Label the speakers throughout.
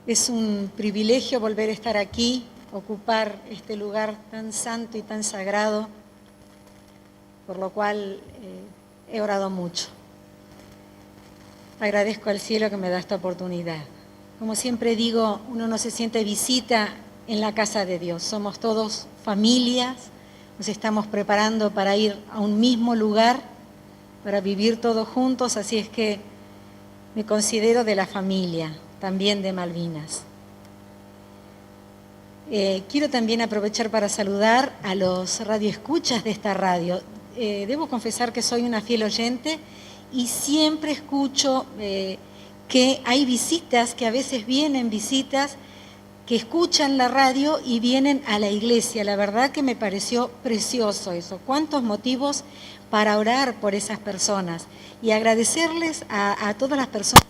Speaker 1: Es un privilegio volver a estar aquí, ocupar este lugar tan santo y tan sagrado, por lo cual he orado mucho. Agradezco al cielo que me da esta oportunidad. Como siempre digo, uno no se siente visita en la casa de Dios. Somos todos familias, nos estamos preparando para ir a un mismo lugar, para vivir todos juntos, así es que me considero de la familia, también de Malvinas. Quiero también aprovechar para saludar a los radioescuchas de esta radio. Debo confesar que soy una fiel oyente y siempre escucho que hay visitas, que a veces vienen visitas que escuchan la radio y vienen a la iglesia. La verdad que me pareció precioso eso. ¿Cuántos motivos para orar por esas personas? Y agradecerles a todas las personas.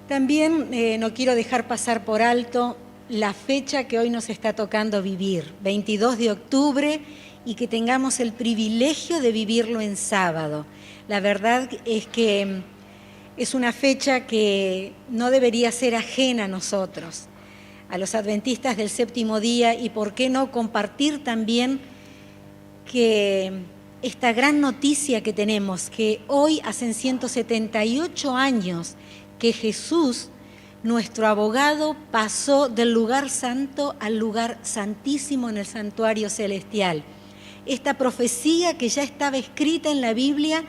Speaker 1: También no quiero dejar pasar por alto la fecha que hoy nos está tocando vivir, 22 de octubre, y que tengamos el privilegio de vivirlo en sábado. La verdad es que es una fecha que no debería ser ajena a nosotros, a los adventistas del séptimo día, y por qué no compartir también que esta gran noticia que tenemos, que hoy hacen 178 años que Jesús, nuestro abogado, pasó del lugar santo al lugar santísimo en el santuario celestial. Esta profecía que ya estaba escrita en la Biblia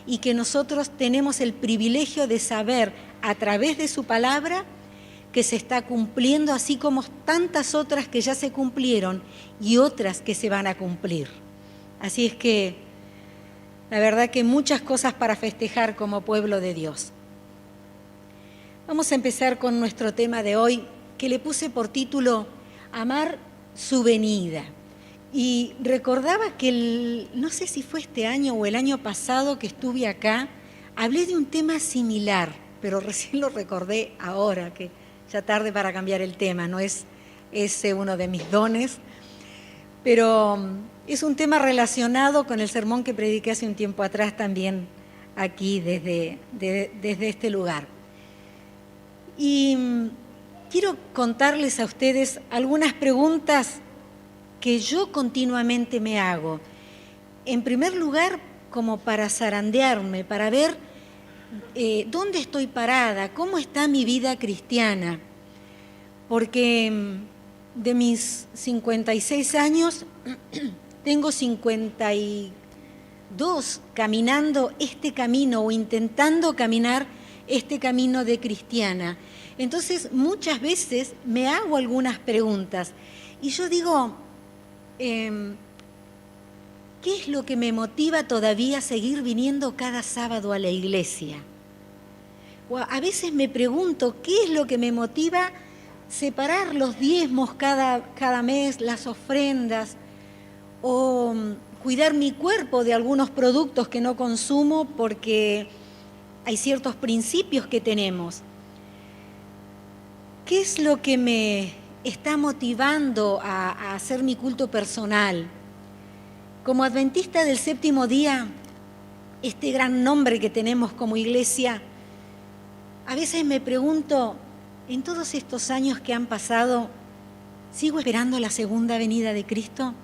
Speaker 1: y que nosotros tenemos el privilegio de saber a través de su palabra que se está cumpliendo, así como tantas otras que ya se cumplieron y otras que se van a cumplir. Así es que la verdad que muchas cosas para festejar como pueblo de Dios. Vamos a empezar con nuestro tema de hoy, que le puse por título Amar su venida. Y recordaba que, no sé si fue este año o el año pasado que estuve acá, hablé de un tema similar, pero recién lo recordé ahora, que ya tarde para cambiar el tema, no es ese uno de mis dones, pero es un tema relacionado con el sermón que prediqué hace un tiempo atrás también aquí desde este lugar. Y quiero contarles a ustedes algunas preguntas que yo continuamente me hago. En primer lugar, como para zarandearme, para ver dónde estoy parada, cómo está mi vida cristiana. Porque de mis 56 años, tengo 52 caminando este camino o intentando caminar este camino de cristiana. Entonces, muchas veces me hago algunas preguntas y yo digo, ¿qué es lo que me motiva todavía a seguir viniendo cada sábado a la iglesia? O a veces me pregunto, ¿qué es lo que me motiva separar los diezmos cada mes, las ofrendas, o cuidar mi cuerpo de algunos productos que no consumo porque hay ciertos principios que tenemos? ¿Qué es lo que me está motivando a hacer mi culto personal? Como adventista del séptimo día, este gran nombre que tenemos como iglesia, a veces me pregunto, en todos estos años que han pasado, ¿sigo esperando la segunda venida de Cristo?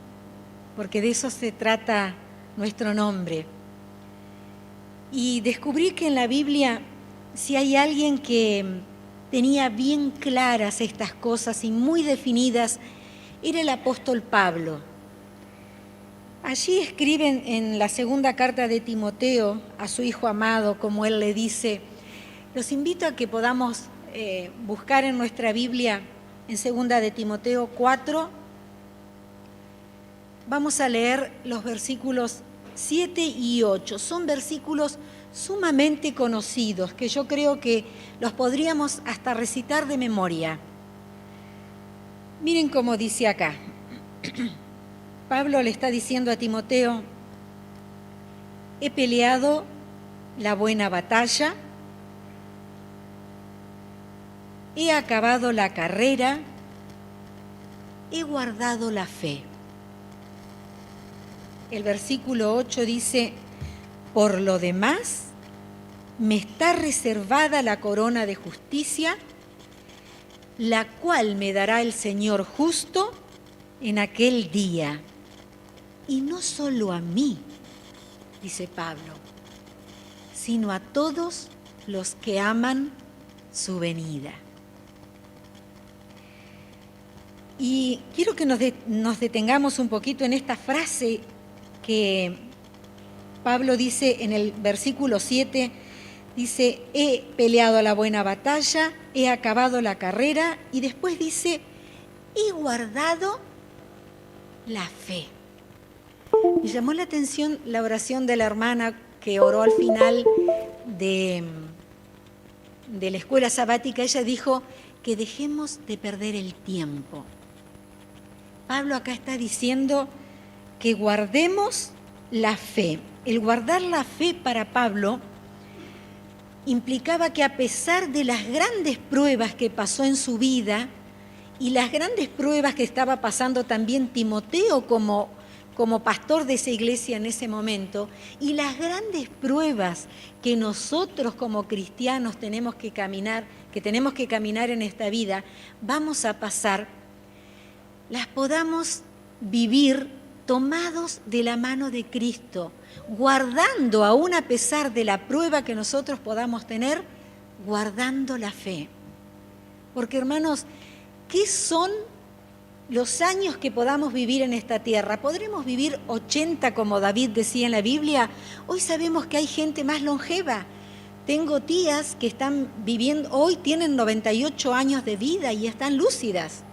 Speaker 1: Porque de eso se trata nuestro nombre. Y descubrí que en la Biblia, si hay alguien que tenía bien claras estas cosas y muy definidas, era el apóstol Pablo. Allí escriben en la segunda carta de Timoteo a su hijo amado, como él le dice. Los invito a que podamos buscar en nuestra Biblia, en segunda de Timoteo 4. Vamos a leer los versículos 7 y 8. Son versículos sumamente conocidos que yo creo que los podríamos hasta recitar de memoria. Miren cómo dice acá. Pablo le está diciendo a Timoteo, he peleado la buena batalla, he acabado la carrera, he guardado la fe. El versículo 8 dice, por lo demás, me está reservada la corona de justicia, la cual me dará el Señor justo en aquel día. Y no solo a mí, dice Pablo, sino a todos los que aman su venida. Y quiero que nos detengamos un poquito en esta frase que Pablo dice en el versículo 7, dice, he peleado la buena batalla, he acabado la carrera, y después dice, he guardado la fe. Me llamó la atención la oración de la hermana que oró al final de la escuela sabática. Ella dijo que dejemos de perder el tiempo. Pablo acá está diciendo que guardemos la fe. El guardar la fe para Pablo implicaba que a pesar de las grandes pruebas que pasó en su vida y las grandes pruebas que estaba pasando también Timoteo como pastor de esa iglesia en ese momento, y las grandes pruebas que nosotros como cristianos tenemos que caminar en esta vida, vamos a pasar, las podamos vivir tomados de la mano de Cristo, guardando, aún a pesar de la prueba que nosotros podamos tener, guardando la fe. Porque, hermanos, ¿qué son los años que podamos vivir en esta tierra? ¿Podremos vivir 80 como David decía en la Biblia? Hoy sabemos que hay gente más longeva. Tengo tías que están viviendo, hoy tienen 98 años de vida y están lúcidas.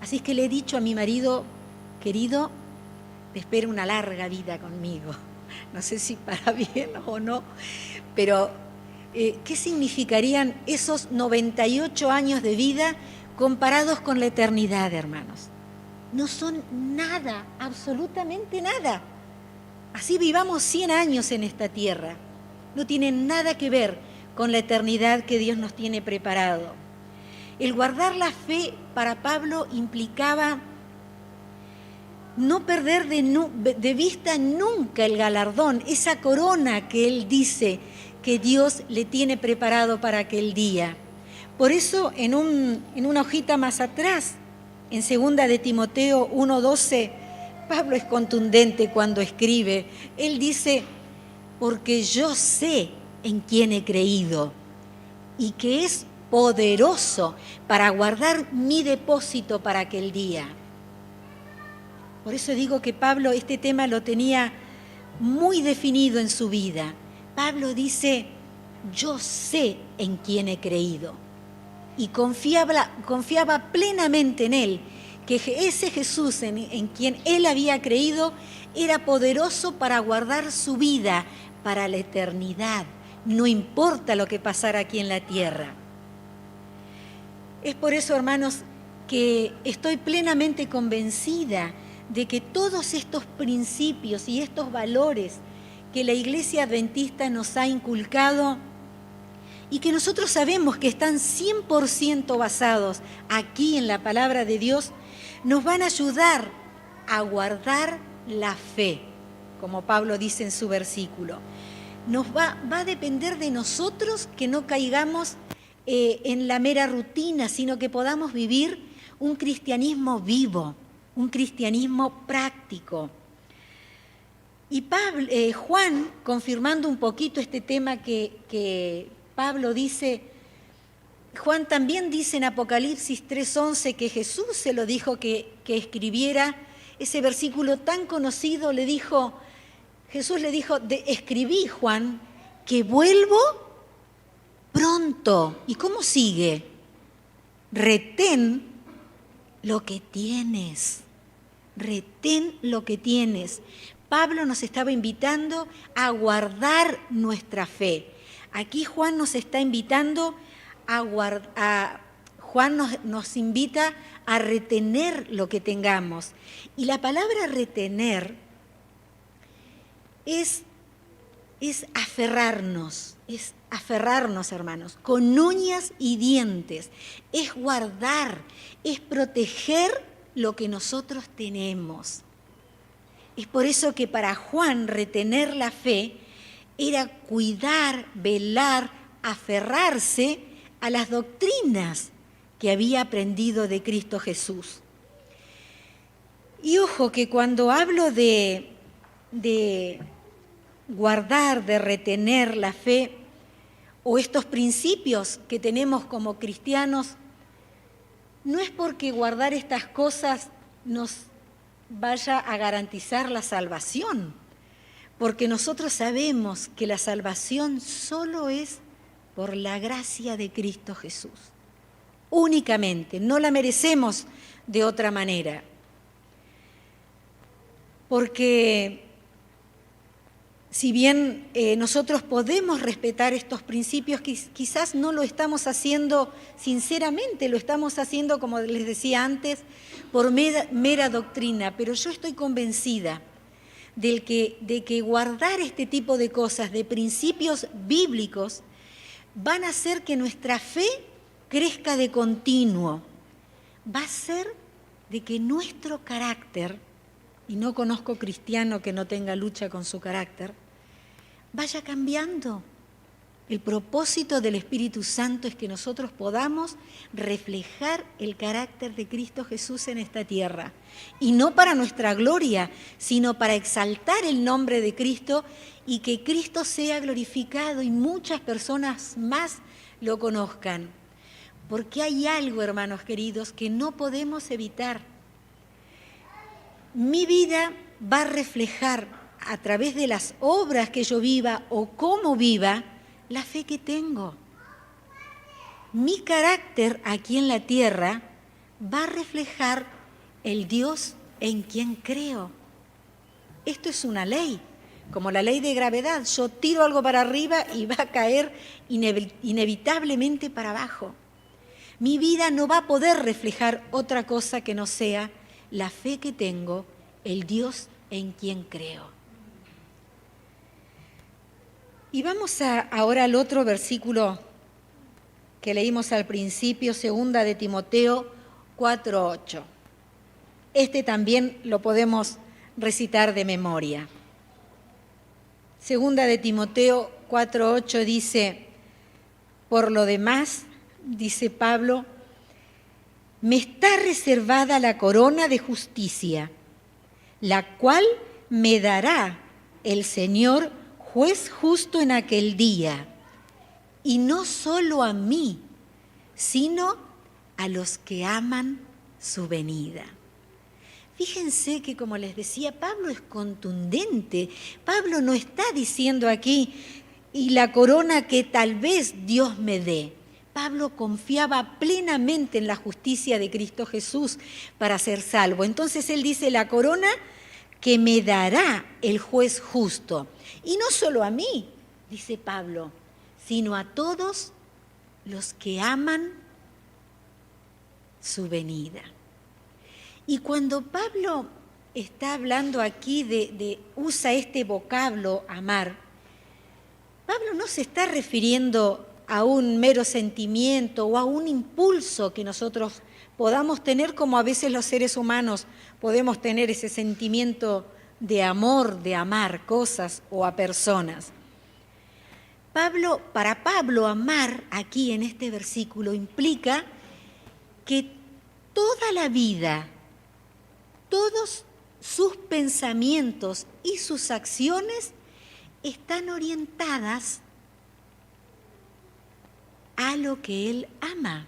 Speaker 1: Así es que le he dicho a mi marido, querido, te espero una larga vida conmigo. No sé si para bien o no, pero ¿qué significarían esos 98 años de vida comparados con la eternidad, hermanos? No son nada, absolutamente nada. Así vivamos 100 años en esta tierra. No tienen nada que ver con la eternidad que Dios nos tiene preparado. El guardar la fe para Pablo implicaba no perder de vista nunca el galardón, esa corona que él dice que Dios le tiene preparado para aquel día. Por eso, en una hojita más atrás, en 2 de Timoteo 1:12, Pablo es contundente cuando escribe. Él dice, porque yo sé en quién he creído y que es poderoso para guardar mi depósito para aquel día. Por eso digo que Pablo este tema lo tenía muy definido en su vida. Pablo dice, yo sé en quién he creído. Y confiaba plenamente en él, que ese Jesús en quien él había creído era poderoso para guardar su vida para la eternidad, no importa lo que pasara aquí en la tierra. Es por eso, hermanos, que estoy plenamente convencida de que todos estos principios y estos valores que la Iglesia Adventista nos ha inculcado y que nosotros sabemos que están 100% basados aquí en la palabra de Dios, nos van a ayudar a guardar la fe, como Pablo dice en su versículo. Va a depender de nosotros que no caigamos en la mera rutina, sino que podamos vivir un cristianismo vivo, un cristianismo práctico. Y Juan, confirmando un poquito este tema que Pablo dice, Juan también dice en Apocalipsis 3:11 que Jesús se lo dijo que escribiera ese versículo tan conocido. Jesús le dijo, escribí, Juan, que vuelvo pronto. ¿Y cómo sigue? Retén lo que tienes. Retén lo que tienes. Pablo nos estaba invitando a guardar nuestra fe. Aquí Juan nos está invitando Juan nos invita a retener lo que tengamos. Y la palabra retener es es aferrarnos, hermanos, con uñas y dientes, es guardar, es proteger lo que nosotros tenemos. Es por eso que para Juan retener la fe era cuidar, velar, aferrarse a las doctrinas que había aprendido de Cristo Jesús. Y ojo que cuando hablo de guardar, de retener la fe, o estos principios que tenemos como cristianos, no es porque guardar estas cosas nos vaya a garantizar la salvación, porque nosotros sabemos que la salvación solo es por la gracia de Cristo Jesús, únicamente, no la merecemos de otra manera. Porque si bien nosotros podemos respetar estos principios, quizás no lo estamos haciendo sinceramente, lo estamos haciendo, como les decía antes, por mera doctrina, pero yo estoy convencida de que guardar este tipo de cosas, de principios bíblicos, van a hacer que nuestra fe crezca de continuo. Va a ser de que nuestro carácter, y no conozco cristiano que no tenga lucha con su carácter, vaya cambiando. El propósito del Espíritu Santo es que nosotros podamos reflejar el carácter de Cristo Jesús en esta tierra. Y no para nuestra gloria, sino para exaltar el nombre de Cristo y que Cristo sea glorificado y muchas personas más lo conozcan. Porque hay algo, hermanos queridos, que no podemos evitar. Mi vida va a reflejar a través de las obras que yo viva o cómo viva la fe que tengo. Mi carácter aquí en la tierra va a reflejar el Dios en quien creo. Esto es una ley, como la ley de gravedad. Yo tiro algo para arriba y va a caer inevitablemente para abajo. Mi vida no va a poder reflejar otra cosa que no sea la fe que tengo, el Dios en quien creo. Y vamos ahora al otro versículo que leímos al principio, 2 de Timoteo 4:8. Este también lo podemos recitar de memoria. 2 de Timoteo 4:8 dice: por lo demás, dice Pablo, me está reservada la corona de justicia, la cual me dará el Señor, juez justo en aquel día, y no solo a mí, sino a los que aman su venida. Fíjense que, como les decía, Pablo es contundente. Pablo no está diciendo aquí, y la corona que tal vez Dios me dé. Pablo confiaba plenamente en la justicia de Cristo Jesús para ser salvo. Entonces él dice, la corona que me dará el juez justo. Y no solo a mí, dice Pablo, sino a todos los que aman su venida. Y cuando Pablo está hablando aquí usa este vocablo, amar, Pablo no se está refiriendo a un mero sentimiento o a un impulso que nosotros podamos tener, como a veces los seres humanos podemos tener ese sentimiento de amor, de amar cosas o a personas. Para Pablo, amar aquí en este versículo implica que toda la vida, todos sus pensamientos y sus acciones están orientadas a lo que él ama.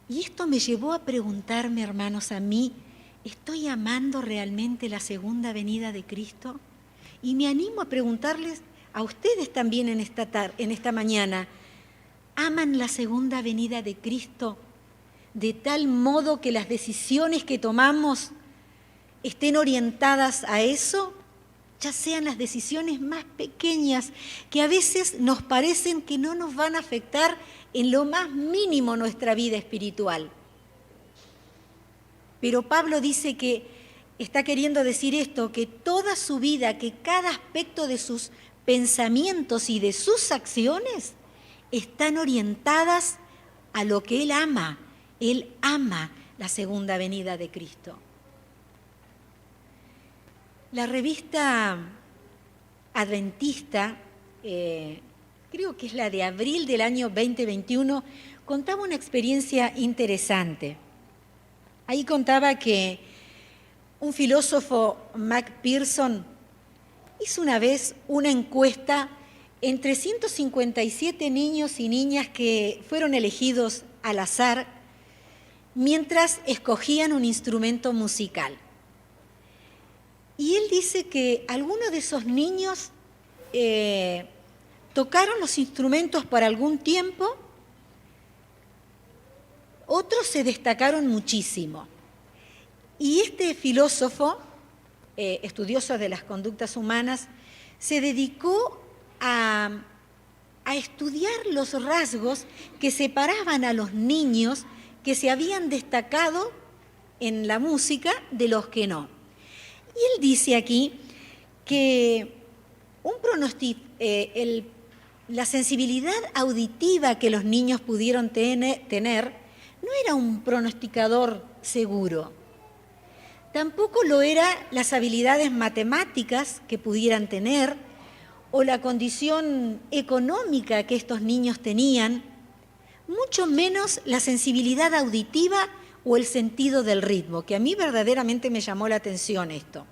Speaker 1: Y esto me llevó a preguntarme, hermanos, a mí, ¿estoy amando realmente la segunda venida de Cristo? Y me animo a preguntarles a ustedes también en esta mañana, ¿aman la segunda venida de Cristo de tal modo que las decisiones que tomamos estén orientadas a eso? Ya sean las decisiones más pequeñas, que a veces nos parecen que no nos van a afectar en lo más mínimo nuestra vida espiritual. Pero Pablo dice que está queriendo decir esto, que toda su vida, que cada aspecto de sus pensamientos y de sus acciones están orientadas a lo que él ama. Él ama la segunda venida de Cristo. La revista adventista, creo que es la de abril del año 2021, contaba una experiencia interesante. Ahí contaba que un filósofo, McPherson, hizo una vez una encuesta entre 157 niños y niñas que fueron elegidos al azar mientras escogían un instrumento musical. Y él dice que algunos de esos niños tocaron los instrumentos por algún tiempo, otros se destacaron muchísimo. Y este filósofo, estudioso de las conductas humanas, se dedicó a estudiar los rasgos que separaban a los niños que se habían destacado en la música de los que no. Y él dice aquí que la sensibilidad auditiva que los niños pudieron tener no era un pronosticador seguro. Tampoco lo eran las habilidades matemáticas que pudieran tener o la condición económica que estos niños tenían, mucho menos la sensibilidad auditiva o el sentido del ritmo, que a mí verdaderamente me llamó la atención esto.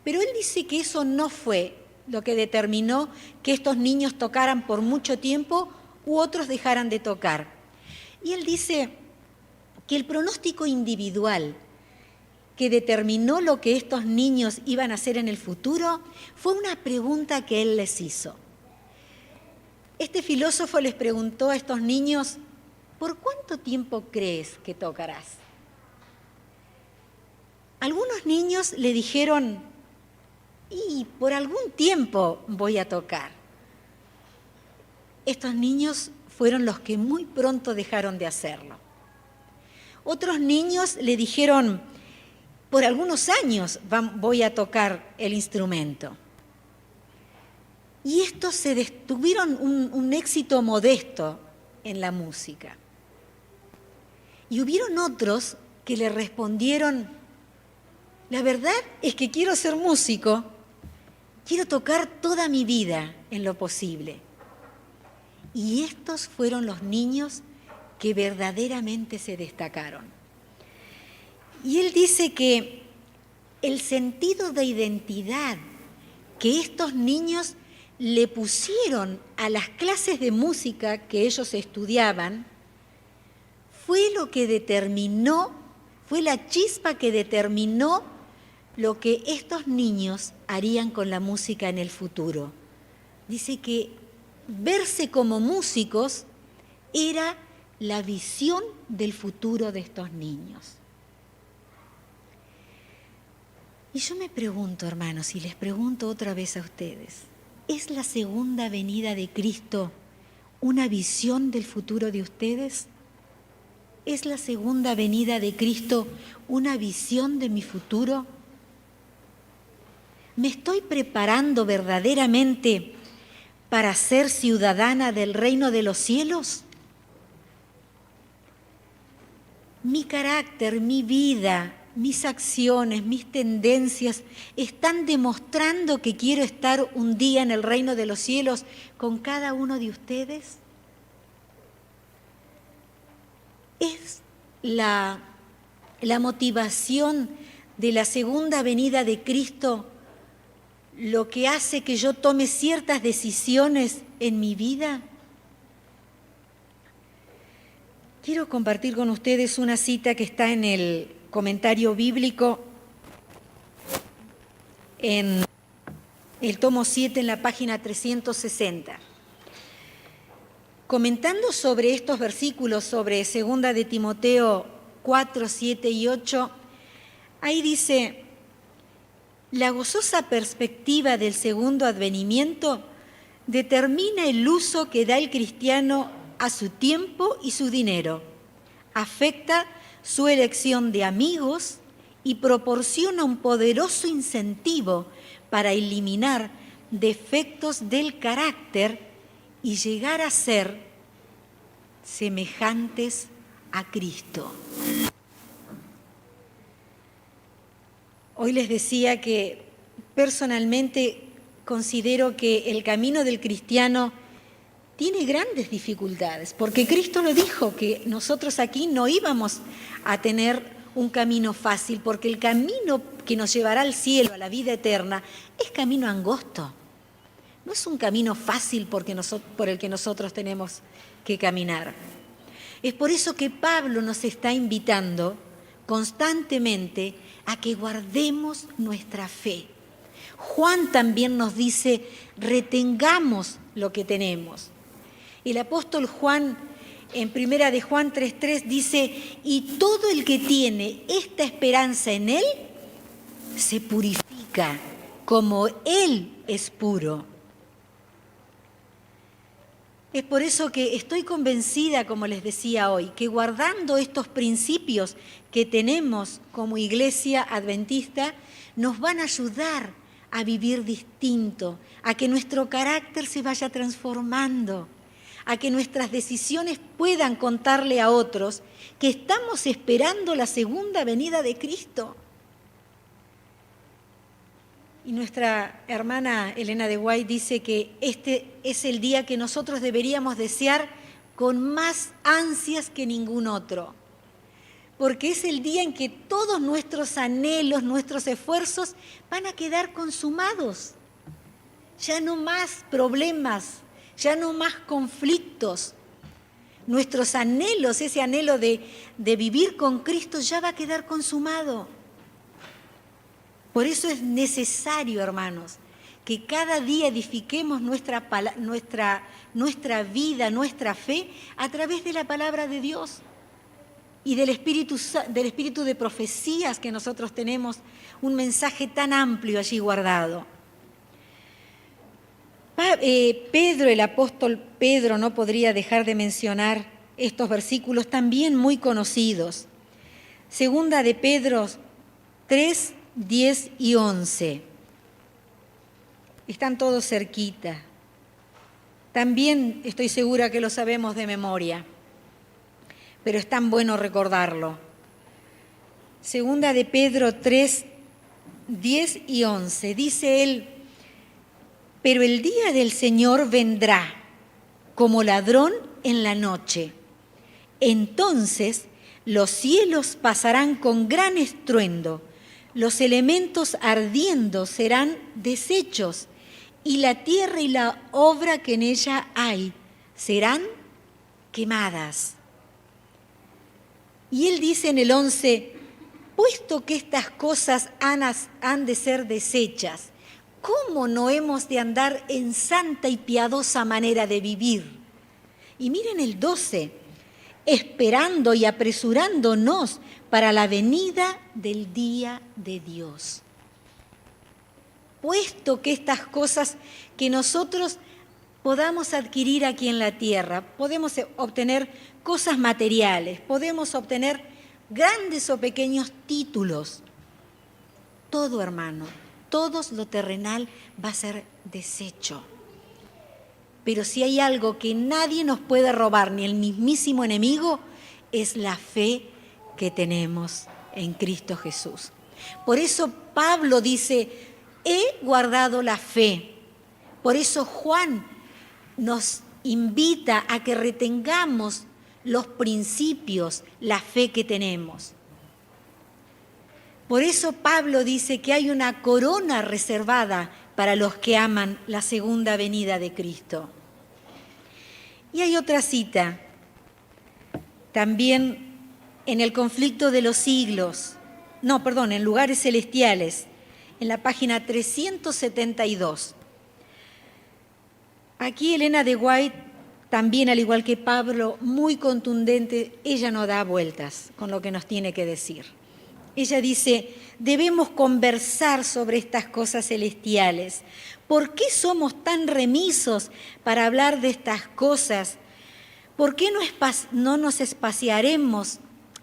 Speaker 1: Pero él dice que eso no fue lo que determinó que estos niños tocaran por mucho tiempo u otros dejaran de tocar. Y él dice que el pronóstico individual que determinó lo que estos niños iban a hacer en el futuro fue una pregunta que él les hizo. Este filósofo les preguntó a estos niños, ¿por cuánto tiempo crees que tocarás? Algunos niños le dijeron, y por algún tiempo voy a tocar. Estos niños fueron los que muy pronto dejaron de hacerlo. Otros niños le dijeron, por algunos años voy a tocar el instrumento. Y estos tuvieron un éxito modesto en la música. Y hubieron otros que le respondieron, la verdad es que quiero ser músico, quiero tocar toda mi vida en lo posible. Y estos fueron los niños que verdaderamente se destacaron. Y él dice que el sentido de identidad que estos niños le pusieron a las clases de música que ellos estudiaban fue lo que determinó, fue la chispa que determinó lo que estos niños harían con la música en el futuro. Dice que verse como músicos era la visión del futuro de estos niños. Y yo me pregunto, hermanos, y les pregunto otra vez a ustedes, ¿es la segunda venida de Cristo una visión del futuro de ustedes? ¿Es la segunda venida de Cristo una visión de mi futuro? ¿Me estoy preparando verdaderamente para ser ciudadana del reino de los cielos? Mi carácter, mi vida, mis acciones, mis tendencias están demostrando que quiero estar un día en el reino de los cielos con cada uno de ustedes. Es la motivación de la segunda venida de Cristo lo que hace que yo tome ciertas decisiones en mi vida. Quiero compartir con ustedes una cita que está en el comentario bíblico en el tomo 7 en la página 360. Comentando sobre estos versículos, sobre 2 de Timoteo 4, 7 y 8, ahí dice, la gozosa perspectiva del segundo advenimiento determina el uso que da el cristiano a su tiempo y su dinero, afecta su elección de amigos y proporciona un poderoso incentivo para eliminar defectos del carácter y llegar a ser semejantes a Cristo. Hoy les decía que personalmente considero que el camino del cristiano tiene grandes dificultades, porque Cristo lo dijo, que nosotros aquí no íbamos a tener un camino fácil, porque el camino que nos llevará al cielo, a la vida eterna, es camino angosto. No es un camino fácil por el que nosotros tenemos que caminar. Es por eso que Pablo nos está invitando constantemente a que guardemos nuestra fe. Juan también nos dice, retengamos lo que tenemos. El apóstol Juan, en primera de Juan 3:3, dice, y todo el que tiene esta esperanza en él, se purifica como él es puro. Es por eso que estoy convencida, como les decía hoy, que guardando estos principios que tenemos como iglesia adventista, nos van a ayudar a vivir distinto, a que nuestro carácter se vaya transformando, a que nuestras decisiones puedan contarle a otros que estamos esperando la segunda venida de Cristo. Y nuestra hermana Elena de White dice que este es el día que nosotros deberíamos desear con más ansias que ningún otro, porque es el día en que todos nuestros anhelos, nuestros esfuerzos van a quedar consumados. Ya no más problemas, ya no más conflictos. Nuestros anhelos, ese anhelo de vivir con Cristo ya va a quedar consumado. Por eso es necesario, hermanos, que cada día edifiquemos nuestra vida, nuestra fe, a través de la palabra de Dios y del espíritu de profecías que nosotros tenemos, un mensaje tan amplio allí guardado. Pedro, el apóstol Pedro, no podría dejar de mencionar estos versículos también muy conocidos. Segunda de Pedro 3, 10 y 11. Están todos cerquita. También estoy segura que lo sabemos de memoria, pero es tan bueno recordarlo. Segunda de Pedro 3, 10 y 11. Dice él, pero el día del Señor vendrá como ladrón en la noche. Entonces los cielos pasarán con gran estruendo, los elementos ardiendo serán deshechos, y la tierra y la obra que en ella hay serán quemadas. Y él dice en el 11, puesto que estas cosas han de ser deshechas, ¿cómo no hemos de andar en santa y piadosa manera de vivir? Y miren el 12, esperando y apresurándonos para la venida del día de Dios. Puesto que estas cosas que nosotros podamos adquirir aquí en la tierra, podemos obtener cosas materiales, podemos obtener grandes o pequeños títulos, todo, hermano, todo lo terrenal va a ser deshecho. Pero si hay algo que nadie nos puede robar, ni el mismísimo enemigo, es la fe que tenemos en Cristo Jesús. Por eso Pablo dice, he guardado la fe. Por eso Juan nos invita a que retengamos los principios, la fe que tenemos. Por eso Pablo dice que hay una corona reservada para los que aman la segunda venida de Cristo. Y hay otra cita, también en el conflicto de los siglos, en lugares celestiales, en la página 372. Aquí Elena de White, también al igual que Pablo, muy contundente, ella no da vueltas con lo que nos tiene que decir. Ella dice, debemos conversar sobre estas cosas celestiales. ¿Por qué somos tan remisos para hablar de estas cosas? ¿Por qué no nos espaciaremos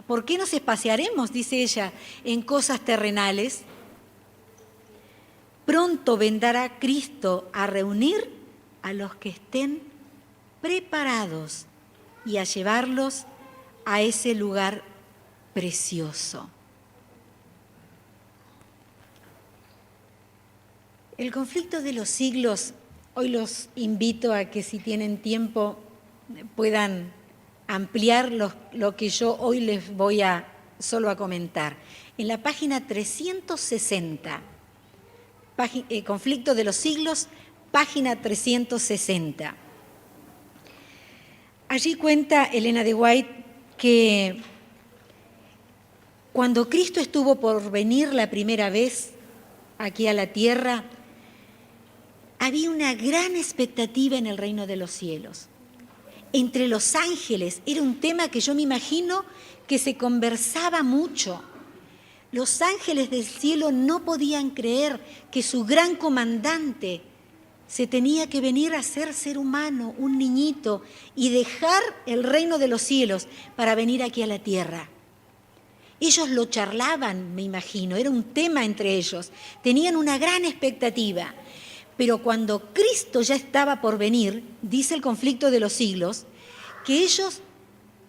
Speaker 1: ¿Por qué nos espaciaremos, dice ella, en cosas terrenales? Pronto vendrá Cristo a reunir a los que estén preparados y a llevarlos a ese lugar precioso. El conflicto de los siglos, hoy los invito a que si tienen tiempo puedan ampliar lo que yo hoy les voy solo a comentar. En la página 360, Conflicto de los siglos, página 360. Allí cuenta Elena de White que cuando Cristo estuvo por venir la primera vez aquí a la tierra, había una gran expectativa en el reino de los cielos. Entre los ángeles era un tema que yo me imagino que se conversaba mucho. Los ángeles del cielo no podían creer que su gran comandante se tenía que venir a ser humano, un niñito, y dejar el reino de los cielos para venir aquí a la tierra. Ellos lo charlaban, me imagino, era un tema entre ellos. Tenían una gran expectativa. Pero cuando Cristo ya estaba por venir, dice el conflicto de los siglos, que ellos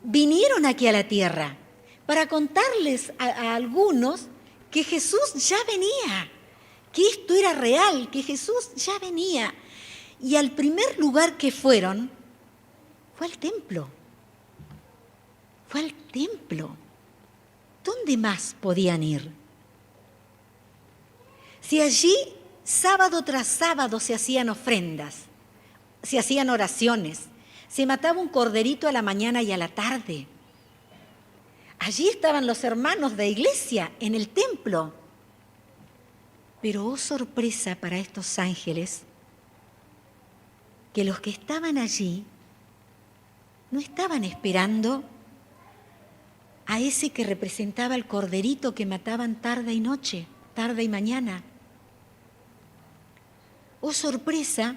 Speaker 1: vinieron aquí a la tierra para contarles a algunos que Jesús ya venía, que esto era real, que Jesús ya venía. Y al primer lugar que fueron fue al templo. Fue al templo. ¿Dónde más podían ir? Si allí sábado tras sábado se hacían ofrendas, se hacían oraciones, se mataba un corderito a la mañana y a la tarde. Allí estaban los hermanos de iglesia en el templo. Pero oh sorpresa para estos ángeles, que los que estaban allí no estaban esperando a ese que representaba el corderito que mataban tarde y noche, tarde y mañana. Oh sorpresa,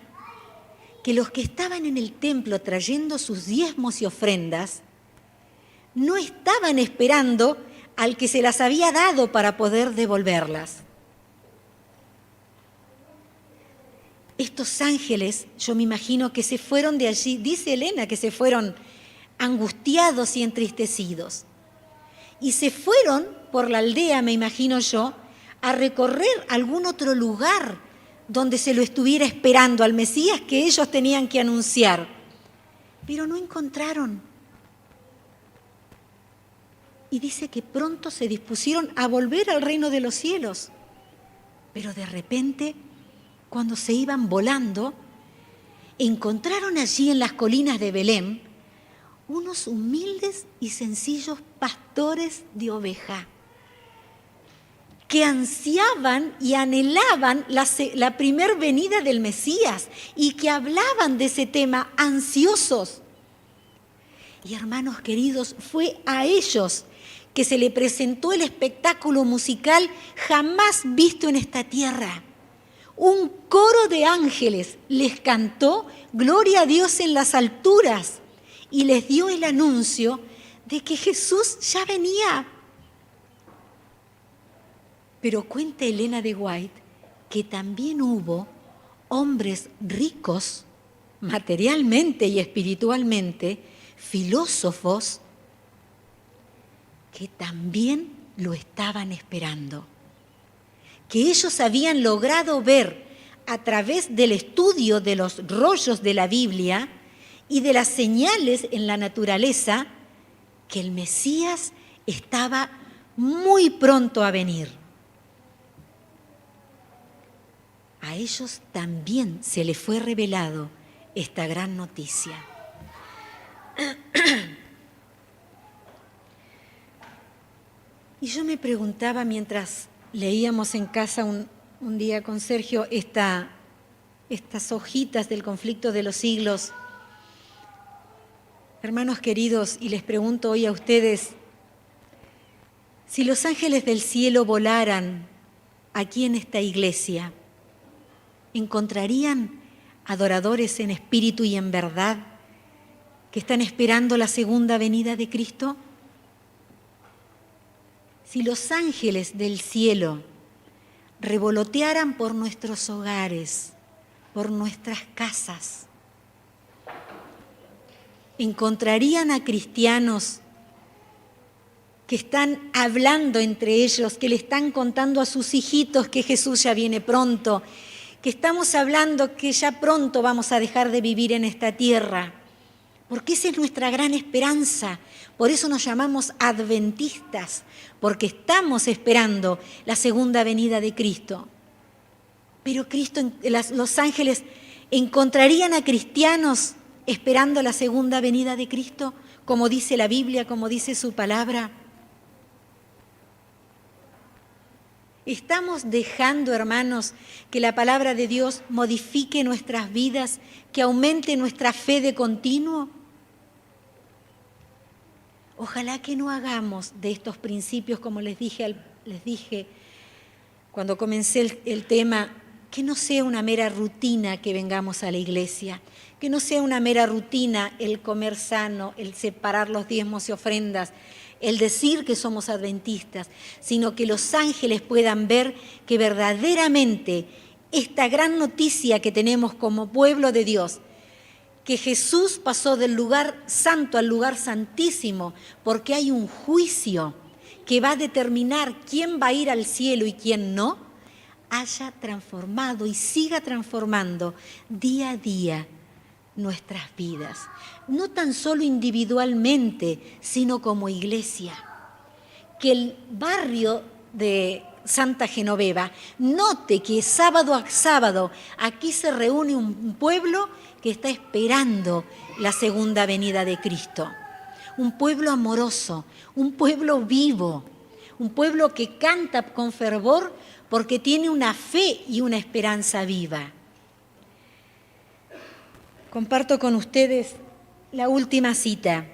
Speaker 1: que los que estaban en el templo trayendo sus diezmos y ofrendas no estaban esperando al que se las había dado para poder devolverlas. Estos ángeles, yo me imagino que se fueron de allí, dice Elena que se fueron angustiados y entristecidos. Y se fueron por la aldea, me imagino yo, a recorrer algún otro lugar donde se lo estuviera esperando al Mesías que ellos tenían que anunciar. Pero no encontraron. Y dice que pronto se dispusieron a volver al reino de los cielos. Pero de repente, cuando se iban volando, encontraron allí en las colinas de Belén unos humildes y sencillos pastores de oveja que ansiaban y anhelaban la primer venida del Mesías y que hablaban de ese tema ansiosos. Y hermanos queridos, fue a ellos que se le presentó el espectáculo musical jamás visto en esta tierra. Un coro de ángeles les cantó gloria a Dios en las alturas y les dio el anuncio de que Jesús ya venía. Pero cuenta Elena de White que también hubo hombres ricos materialmente y espiritualmente, filósofos, que también lo estaban esperando. Que ellos habían logrado ver a través del estudio de los rollos de la Biblia y de las señales en la naturaleza que el Mesías estaba muy pronto a venir. A ellos también se les fue revelado esta gran noticia. Y yo me preguntaba mientras leíamos en casa un día con Sergio estas hojitas del conflicto de los siglos. Hermanos queridos, y les pregunto hoy a ustedes, si los ángeles del cielo volaran aquí en esta iglesia, ¿encontrarían adoradores en espíritu y en verdad que están esperando la segunda venida de Cristo? si los ángeles del cielo revolotearan por nuestros hogares, por nuestras casas, encontrarían a cristianos que están hablando entre ellos, que le están contando a sus hijitos que Jesús ya viene pronto, que estamos hablando que ya pronto vamos a dejar de vivir en esta tierra, porque esa es nuestra gran esperanza. Por eso nos llamamos adventistas, porque estamos esperando la segunda venida de Cristo. Pero los ángeles encontrarían a cristianos esperando la segunda venida de Cristo, como dice la Biblia, como dice su palabra. ¿Estamos dejando, hermanos, que la palabra de Dios modifique nuestras vidas, que aumente nuestra fe de continuo? Ojalá que no hagamos de estos principios, como les dije cuando comencé el tema, que no sea una mera rutina que vengamos a la iglesia, que no sea una mera rutina el comer sano, el separar los diezmos y ofrendas, el decir que somos adventistas, sino que los ángeles puedan ver que verdaderamente esta gran noticia que tenemos como pueblo de Dios, que Jesús pasó del lugar santo al lugar santísimo, porque hay un juicio que va a determinar quién va a ir al cielo y quién no, haya transformado y siga transformando día a día nuestras vidas, no tan solo individualmente, sino como iglesia. Que el barrio de Santa Genoveva note que sábado a sábado aquí se reúne un pueblo que está esperando la segunda venida de Cristo. Un pueblo amoroso, un pueblo vivo, un pueblo que canta con fervor porque tiene una fe y una esperanza viva. Comparto con ustedes la última cita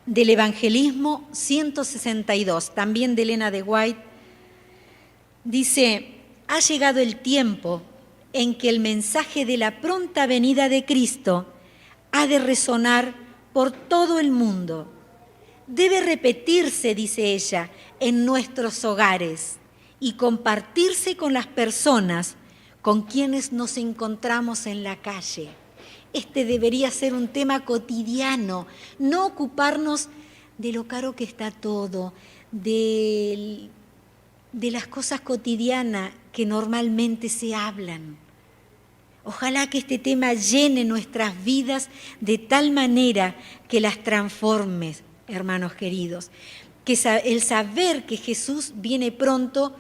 Speaker 1: del Evangelismo 162, también de Elena de White. Dice: ha llegado el tiempo en que el mensaje de la pronta venida de Cristo ha de resonar por todo el mundo. Debe repetirse, dice ella, en nuestros hogares y compartirse con las personas con quienes nos encontramos en la calle. Este debería ser un tema cotidiano, no ocuparnos de lo caro que está todo, de las cosas cotidianas que normalmente se hablan. Ojalá que este tema llene nuestras vidas de tal manera que las transforme, hermanos queridos. Que el saber que Jesús viene pronto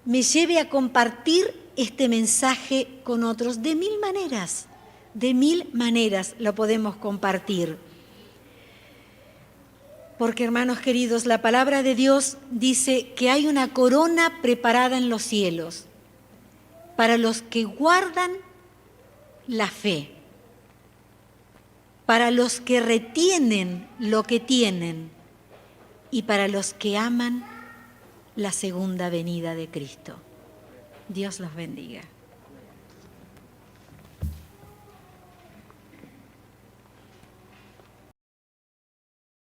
Speaker 1: me lleve a compartir este mensaje con otros de mil maneras. De mil maneras lo podemos compartir. Porque, hermanos queridos, la palabra de Dios dice que hay una corona preparada en los cielos para los que guardan la fe, para los que retienen lo que tienen y para los que aman la segunda venida de Cristo. Dios los bendiga.